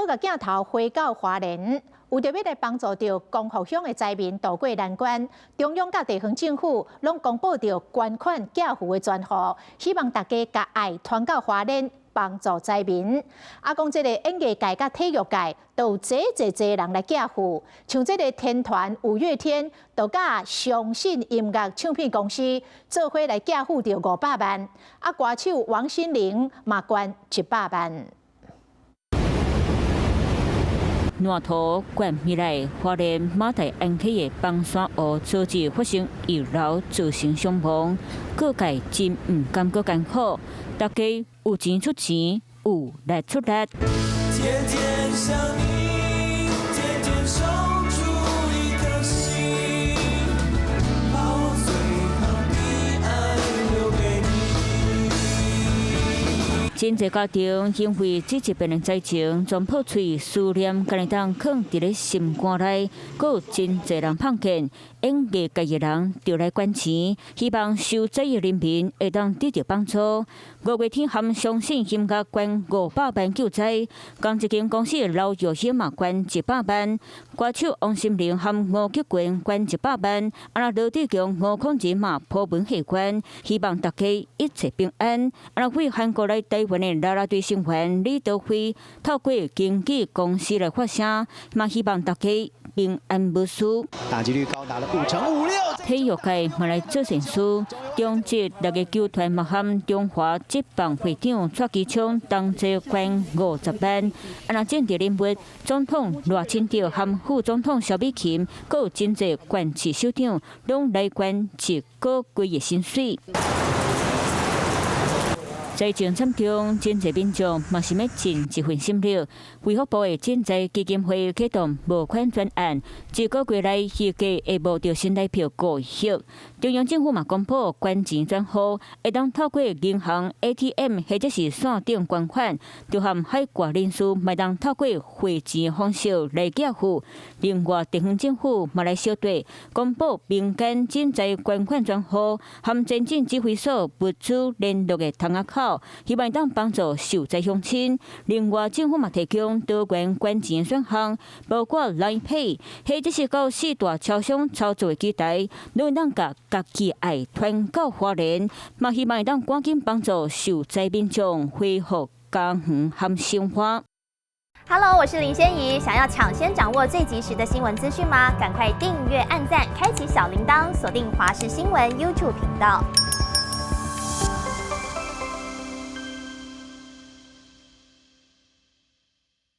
佫甲镜头回到花莲，为着要来帮助到光复乡的灾民渡过难关，中央甲地方政府拢公布着捐款寄付的专户，希望大家把爱传到花莲，帮助灾民。讲这个演艺界甲体育界都有济人来寄付，像这个天团五月天，就甲相信音乐唱片公司做伙来寄付着500万，歌手王心凌嘛捐100万。南投县未来花莲马大安溪的崩山湖早日发生1楼造成伤亡，各界真唔甘搁艰苦，大家有钱出钱，有力出力。天天想你，天天守住一颗心，把我最好的爱留给你。真侪家庭因为这一病的灾情，全破碎思念，敢会当藏伫咧心肝内，阁有真侪人碰见。演艺界的人就来捐钱，希望受灾的人民会当得到帮助。5月天含相信音乐捐500万救灾，钢一间公司的老药险嘛捐100万，歌手王心凌含吴菊quyền捐100万，罗志强、吴孔仁嘛普文下捐，希望大家一切平安。为韩国来台湾的啦啦队成员李德辉透过经纪公司来发声，嘛希望大家平安无事。打击率高达了5.56%。体育界嘛来做善事，中职6个球团嘛含中华职棒会长蔡其昌同齐捐50万。政治人物总统赖清德含副总统萧美琴，阁有真侪县市首长拢来捐1个月薪水。灾情惨重，真侪民众嘛是要尽一份心力。卫福部的赈灾基金会启动募款专案，1个月内预计会募到新台币5亿。中央政府嘛公布捐钱专户，会当透过银行 ATM 或者是线顶捐款，就含海外人士嘛当透过汇钱方式来寄付。另外，地方政府嘛来小队公布民间赈灾捐款专户，含前进指挥所物资联络的通仔口。希望当帮助受灾乡亲。另外，政府嘛提供多元捐钱选项，包括 Line Pay， 或者是到4大超商操作的机台，都会当甲家己爱传到花莲。嘛希望会当赶紧帮助受灾民众恢复家园和生活。Hello， 我是林仙怡。想要抢先掌握最及时的新闻资讯吗？赶快订阅、按赞、开启小铃铛，锁定华视新闻 YouTube 频道。